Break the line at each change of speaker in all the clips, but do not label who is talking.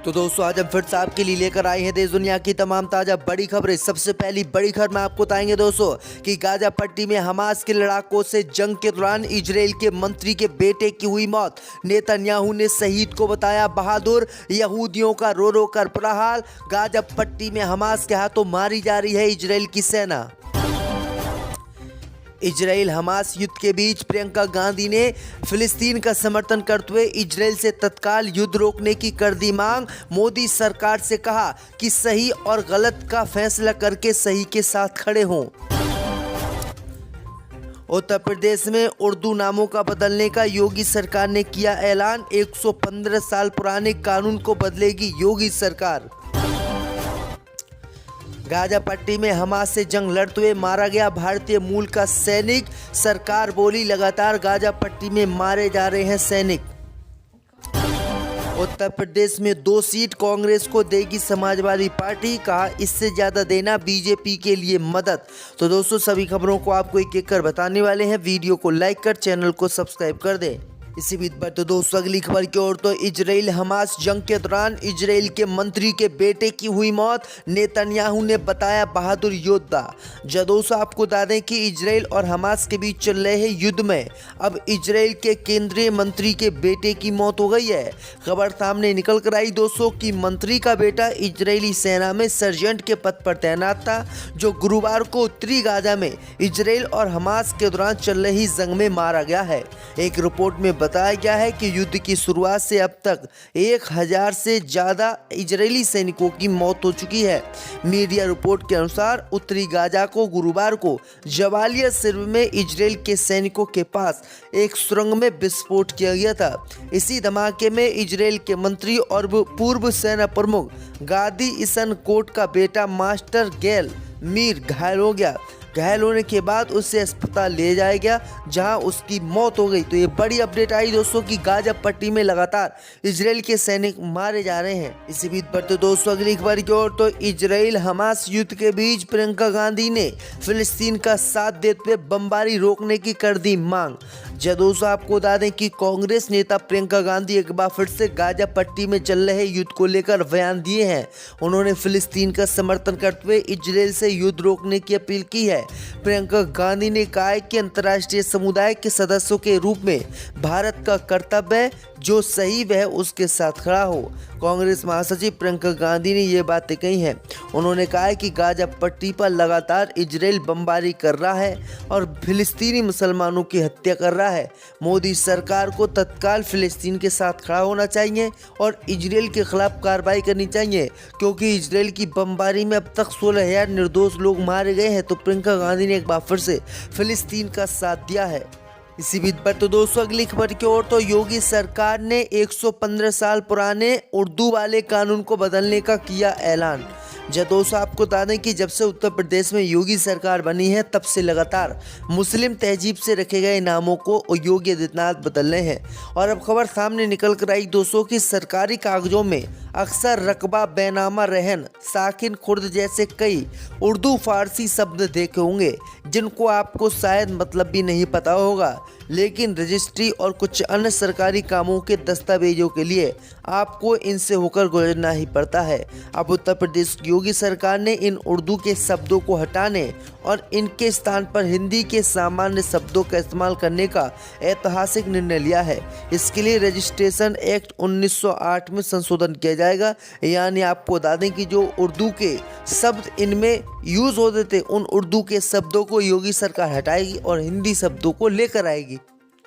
तो दोस्तों आज हम फिर से आपके लिए लेकर आए हैं देश दुनिया की तमाम ताजा बड़ी खबरें। सबसे पहली बड़ी खबर में आपको बताएंगे दोस्तों कि गाजा पट्टी में हमास के लड़ाकों से जंग के दौरान इजराइल के मंत्री के बेटे की हुई मौत। नेतन्याहू ने शहीद को बताया बहादुर। यहूदियों का रो रो कर बुरा हाल। गाजा पट्टी में हमास के हाथों मारी जा रही है इजराइल की सेना। इजराइल हमास युद्ध के बीच प्रियंका गांधी ने फिलिस्तीन का समर्थन करते हुए इजराइल से तत्काल युद्ध रोकने की कर दी मांग। मोदी सरकार से कहा कि सही और गलत का फैसला करके सही के साथ खड़े हों। उत्तर प्रदेश में उर्दू नामों का बदलने का योगी सरकार ने किया ऐलान। 115 साल पुराने कानून को बदलेगी योगी सरकार। गाजा पट्टी में हमास से जंग लड़ते हुए मारा गया भारतीय मूल का सैनिक। सरकार बोली लगातार गाजा पट्टी में मारे जा रहे हैं सैनिक। उत्तर प्रदेश में 2 सीट कांग्रेस को देगी समाजवादी पार्टी। कहा इससे ज्यादा देना बीजेपी के लिए मदद। तो दोस्तों सभी खबरों को आपको एक एक कर बताने वाले हैं। वीडियो को लाइक कर चैनल को सब्सक्राइब कर दें। इसी बीच पर तो दोस्तों अगली खबर की ओर। तो इजराइल हमास जंग के दौरान इजराइल के मंत्री के बेटे की हुई मौत। नेतन्याहू ने बताया बहादुर योद्धा। दोस्तों आपको बता दें कि इजराइल और हमास के बीच चल रहे युद्ध में अब इजराइल के केंद्रीय मंत्री के बेटे की मौत हो गई है। खबर सामने निकल कर आई दोस्तों कि मंत्री का बेटा इजरायली सेना में सर्जेंट के पद पर तैनात था, जो गुरुवार को उत्तरी गाजा में इजराइल और हमास के दौरान चल रही जंग में मारा गया है। एक रिपोर्ट में बताया गया है कि युद्ध की शुरुआत से अब तक 1000 से ज्यादा इजरायली सैनिकों की मौत हो चुकी है। मीडिया रिपोर्ट के अनुसार उत्तरी गाजा को गुरुवार को जबालिया सिर्फ में इजराइल के सैनिकों के पास एक सुरंग में विस्फोट किया गया था। इसी धमाके में इजराइल के मंत्री और पूर्व सेना प्रमुख गादी ईसनकोट का बेटा मास्टर गेल मीर घायल हो गया। घायल होने के बाद उसे अस्पताल ले जाया गया, जहां उसकी मौत हो गई। तो ये बड़ी अपडेट आई दोस्तों कि गाजा पट्टी में लगातार इजराइल के सैनिक मारे जा रहे हैं। इसी बीच पर तो दोस्तों अगली खबर की ओर। तो इजराइल हमास युद्ध के बीच प्रियंका गांधी ने फिलिस्तीन का साथ देते हुए बमबारी रोकने की कर दी मांग। दोस्तों आपको बता दें कि कांग्रेस नेता प्रियंका गांधी एक बार फिर से गाजा पट्टी में चल रहे युद्ध को लेकर बयान दिए हैं। उन्होंने फिलिस्तीन का समर्थन करते हुए इजराइल से युद्ध रोकने की अपील की है। प्रियंका गांधी ने कहा है कि अंतर्राष्ट्रीय समुदाय के सदस्यों के रूप में भारत का कर्तव्य है जो सही वह उसके साथ खड़ा हो। कांग्रेस महासचिव प्रियंका गांधी ने ये बातें कही हैं। उन्होंने कहा है कि गाजा पट्टी पर लगातार इजराइल बमबारी कर रहा है और फिलिस्तीनी मुसलमानों की हत्या कर रहा है। मोदी सरकार को तत्काल फिलिस्तीन के साथ खड़ा होना चाहिए और इजराइल के खिलाफ कार्रवाई करनी चाहिए, क्योंकि इजराइल की बमबारी में अब तक 16,000 निर्दोष लोग मारे गए हैं। तो प्रियंका गांधी ने एक बार फिर से फिलिस्तीन का साथ दिया है। इसी बीच पर तो दोस्तों अगली खबर की ओर। तो योगी सरकार ने 115 साल पुराने उर्दू वाले कानून को बदलने का किया ऐलान। दोस्तों आपको बता दें कि जब से उत्तर प्रदेश में योगी सरकार बनी है तब से लगातार मुस्लिम तहजीब से रखे गए नामों को योगी आदित्यनाथ बदल रहे हैं। और अब खबर सामने निकल कर आई दोस्तों कि सरकारी कागजों में अक्सर रकबा, बेनामा रहन, साकिन, खुर्द जैसे कई उर्दू फारसी शब्द देखे होंगे जिनको आपको शायद मतलब भी नहीं पता होगा, लेकिन रजिस्ट्री और कुछ अन्य सरकारी कामों के दस्तावेजों के लिए आपको इनसे होकर गुजरना ही पड़ता है। अब उत्तर प्रदेश योगी सरकार ने इन उर्दू के शब्दों को हटाने और इनके स्थान पर हिंदी के सामान्य शब्दों का इस्तेमाल करने का ऐतिहासिक निर्णय लिया है। इसके लिए रजिस्ट्रेशन एक्ट 1908 में संशोधन किया जाएगा। यानी आपको बता दें कि जो उर्दू के शब्द इनमें यूज होते थे उन उर्दू के शब्दों को योगी सरकार हटाएगी और हिंदी शब्दों को लेकर आएगी।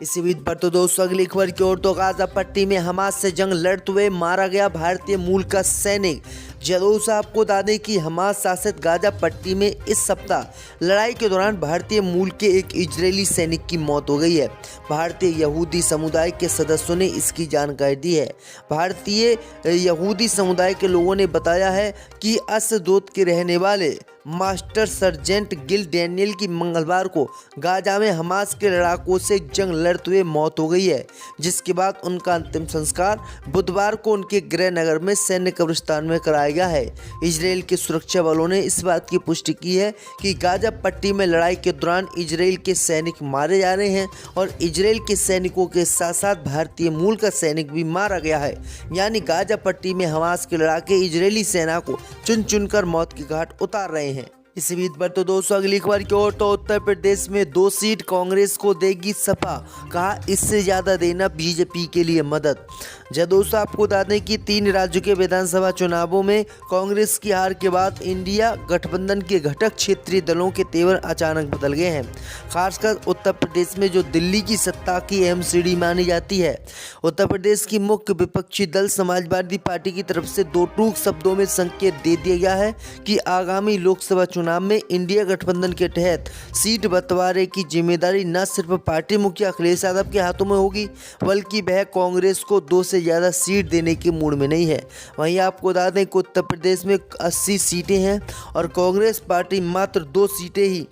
इसी बीच पर तो दोस्तों अगली खबर की ओर। तो गाजा पट्टी में हमास से जंग लड़ते हुए मारा गया भारतीय मूल का सैनिक। दोस्तों आपको बता दें कि हमास शासित गाजा पट्टी में इस सप्ताह लड़ाई के दौरान भारतीय मूल के एक इजरायली सैनिक की मौत हो गई है। भारतीय यहूदी समुदाय के सदस्यों ने इसकी जानकारी दी है। भारतीय यहूदी समुदाय के लोगों ने बताया है कि अस्सदोद के रहने वाले मास्टर सर्जेंट गिल डैनियल की मंगलवार को गाजा में हमास के लड़ाकों से जंग लड़ते हुए मौत हो गई है, जिसके बाद उनका अंतिम संस्कार बुधवार को उनके गृह नगर में सैन्य कब्रिस्तान में कराया गया है। इजराइल के सुरक्षा बलों ने इस बात की पुष्टि की है कि गाजा पट्टी में लड़ाई के दौरान इजराइल के सैनिक मारे जा रहे हैं और इजराइल के सैनिकों के साथ साथ भारतीय मूल का सैनिक भी मारा गया है। यानी गाजा पट्टी में हमास के लड़ाके इजरायली सेना को चुन चुनकर मौत की घाट उतार रहे हैं। इसी बीच पर तो दोस्तों अगली खबर की ओर तो उत्तर प्रदेश में 2 सीट कांग्रेस को देगी सपा, कहा इससे ज्यादा देना बीजेपी के लिए मदद। जब दोस्तों आपको बता दें कि 3 राज्यों के विधानसभा चुनावों में कांग्रेस की हार के बाद इंडिया गठबंधन के घटक क्षेत्रीय दलों के तेवर अचानक बदल गए हैं। खासकर उत्तर प्रदेश में जो दिल्ली की सत्ता की अहम सीढ़ी मानी जाती है। उत्तर प्रदेश की मुख्य विपक्षी दल समाजवादी पार्टी की तरफ से 2 टूक शब्दों में संकेत दे दिया गया है कि आगामी लोकसभा चुनाव में इंडिया गठबंधन के तहत सीट बंटवारे की जिम्मेदारी न सिर्फ पार्टी मुखिया अखिलेश यादव के हाथों में होगी, बल्कि वह कांग्रेस को 2 से ज़्यादा सीट देने के मूड में नहीं है। वहीं आपको बता दें कि उत्तर प्रदेश में 80 सीटें हैं और कांग्रेस पार्टी मात्र 2 सीटें ही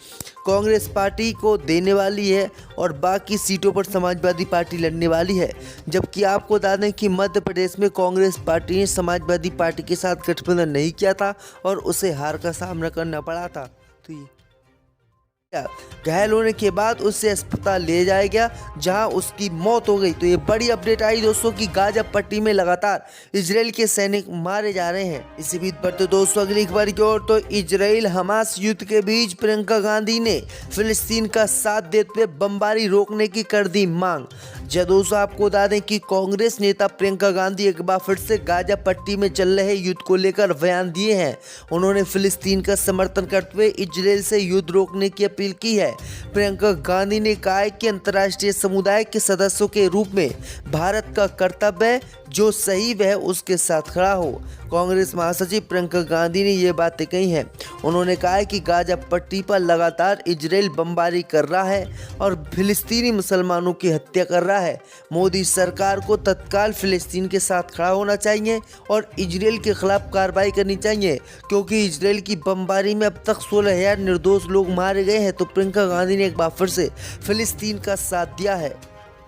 कांग्रेस पार्टी को देने वाली है और बाकी सीटों पर समाजवादी पार्टी लड़ने वाली है। जबकि आपको बता दें कि मध्य प्रदेश में कांग्रेस पार्टी ने समाजवादी पार्टी के साथ गठबंधन नहीं किया था और उसे हार का सामना करना पड़ा था। तो ये घायल होने के बाद उसे अस्पताल ले जाया गया, जहां उसकी मौत हो गई। तो ये बड़ी अपडेट आई दोस्तों कि गाजा पट्टी में लगातार इजराइल के सैनिक मारे जा रहे हैं। इसी बीच पर तो दोस्तों अगली खबर की ओर तो इजराइल हमास युद्ध के बीच प्रियंका गांधी ने फिलिस्तीन का साथ देते हुए बमबारी रोकने की कर दी मांग। जब दोस्तों आपको बता दें कि कांग्रेस नेता प्रियंका गांधी एक बार फिर से गाजा पट्टी में चल रहे युद्ध को लेकर बयान दिए हैं। उन्होंने फिलिस्तीन का समर्थन करते हुए इजराइल से युद्ध रोकने की अपील की है। प्रियंका गांधी ने कहा है कि अंतर्राष्ट्रीय समुदाय के सदस्यों के रूप में भारत का कर्तव्य है जो सही वह उसके साथ खड़ा हो। कांग्रेस महासचिव प्रियंका गांधी ने ये बातें कही हैं। उन्होंने कहा है कि गाजा पट्टी पर लगातार इजराइल बमबारी कर रहा है और फिलिस्तीनी मुसलमानों की हत्या कर रहा है। मोदी सरकार को तत्काल फिलिस्तीन के साथ खड़ा होना चाहिए और इजराइल के खिलाफ कार्रवाई करनी चाहिए, क्योंकि इजराइल की बमबारी में अब तक 16,000 निर्दोष लोग मारे गए हैं। तो प्रियंका गांधी ने एक बार फिर से फिलिस्तीन का साथ दिया है।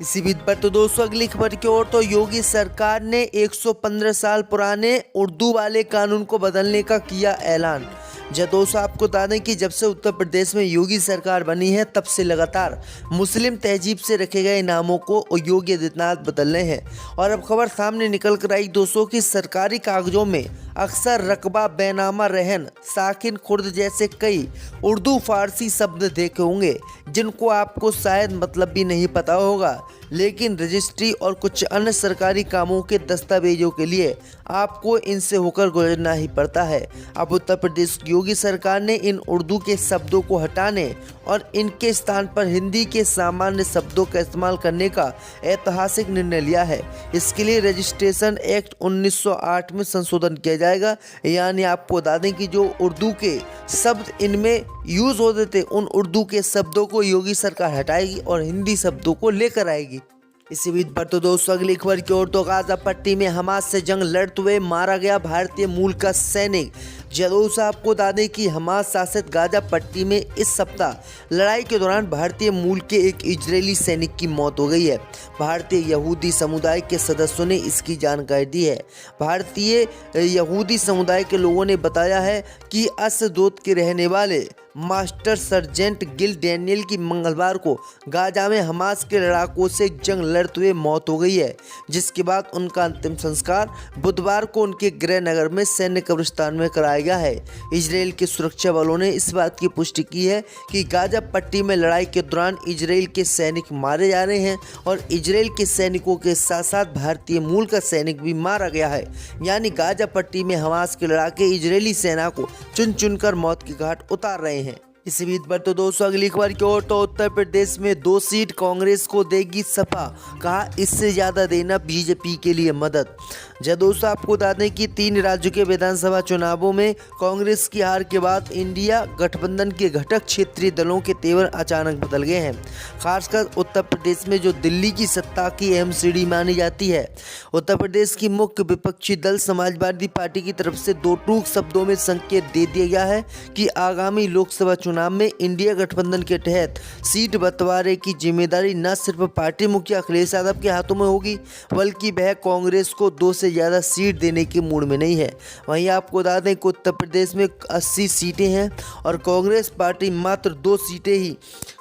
इसी बीच पर तो दोस्तों अगली खबर की ओर तो योगी सरकार ने 115 साल पुराने उर्दू वाले कानून को बदलने का किया ऐलान। जब दोस्तों आपको बता दें कि जब से उत्तर प्रदेश में योगी सरकार बनी है तब से लगातार मुस्लिम तहजीब से रखे गए नामों को योगी आदित्यनाथ बदल रहे हैं। और अब खबर सामने निकल कर आई दोस्तों कि सरकारी कागजों में अक्सर रकबा, बेनामा रहन, साकिन, खुर्द जैसे कई उर्दू फारसी शब्द देखे होंगे जिनको आपको शायद मतलब भी नहीं पता होगा, लेकिन रजिस्ट्री और कुछ अन्य सरकारी कामों के दस्तावेजों के लिए आपको इनसे होकर गुजरना ही पड़ता है। अब उत्तर प्रदेश योगी सरकार ने इन उर्दू के शब्दों को हटाने और इनके स्थान पर हिंदी के सामान्य शब्दों का इस्तेमाल करने का ऐतिहासिक निर्णय लिया है। इसके लिए रजिस्ट्रेशन एक्ट 1908 में संशोधन किया जाएगा। यानी आपको बता दें कि जो उर्दू के शब्द इनमें यूज होते थे उन उर्दू के शब्दों को योगी सरकार हटाएगी और हिंदी शब्दों को लेकर आएगी। इसी बीच पर तो दोस्तों अगली खबर की ओर तो गाजा पट्टी में हमास से जंग लड़ते हुए मारा गया भारतीय मूल का सैनिक। जदों आपको बता दें कि हमास शासित गाजा पट्टी में इस सप्ताह लड़ाई के दौरान भारतीय मूल के एक इजरायली सैनिक की मौत हो गई है। भारतीय यहूदी समुदाय के सदस्यों ने इसकी जानकारी दी है। भारतीय यहूदी समुदाय के लोगों ने बताया है कि असदोद के रहने वाले मास्टर सर्जेंट गिल डैनियल की मंगलवार को गाजा में हमास के लड़ाकों से जंग लड़ते हुए मौत हो गई है, जिसके बाद उनका अंतिम संस्कार बुधवार को उनके गृह नगर में सैन्य कब्रिस्तान में कराया गया है। इजराइल के सुरक्षा बलों ने इस बात की पुष्टि की है कि गाजा पट्टी में लड़ाई के दौरान इजराइल के सैनिक मारे जा रहे हैं और इजराइल के सैनिकों के साथ साथ भारतीय मूल का सैनिक भी मारा गया है। यानी गाजा पट्टी में हमास के लड़ाके इजरायली सेना को चुन चुनकर मौत की घाट उतार रहे हैं। इसी बीच पर तो दोस्तों अगली खबर की ओर तो उत्तर प्रदेश में 2 सीट कांग्रेस को देगी सपा, कहा इससे ज्यादा देना बीजेपी के लिए मदद। जब दोस्तों आपको बता दें कि 3 राज्यों के विधानसभा चुनावों में कांग्रेस की हार के बाद इंडिया गठबंधन के घटक क्षेत्रीय दलों के तेवर अचानक बदल गए हैं। खासकर उत्तर प्रदेश में जो दिल्ली की सत्ता की अहम सीढ़ी मानी जाती है। उत्तर प्रदेश की मुख्य विपक्षी दल समाजवादी पार्टी की तरफ से 2 टूक शब्दों में संकेत दे दिया गया है कि आगामी लोकसभा चुनाव में इंडिया गठबंधन के तहत सीट बंटवारे की जिम्मेदारी न सिर्फ पार्टी मुखिया अखिलेश यादव के हाथों में होगी, बल्कि वह कांग्रेस को 2 से ज़्यादा सीट देने के मूड में नहीं है। वहीं आपको बता दें कि उत्तर प्रदेश में 80 सीटें हैं और कांग्रेस पार्टी मात्र 2 सीटें ही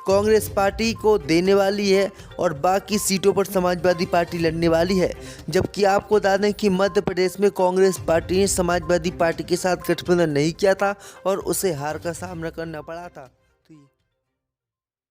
कांग्रेस पार्टी को देने वाली है और बाकी सीटों पर समाजवादी पार्टी लड़ने वाली है। जबकि आपको बता दें कि मध्य प्रदेश में कांग्रेस पार्टी ने समाजवादी पार्टी के साथ गठबंधन नहीं किया था और उसे हार का सामना करना पड़ा था।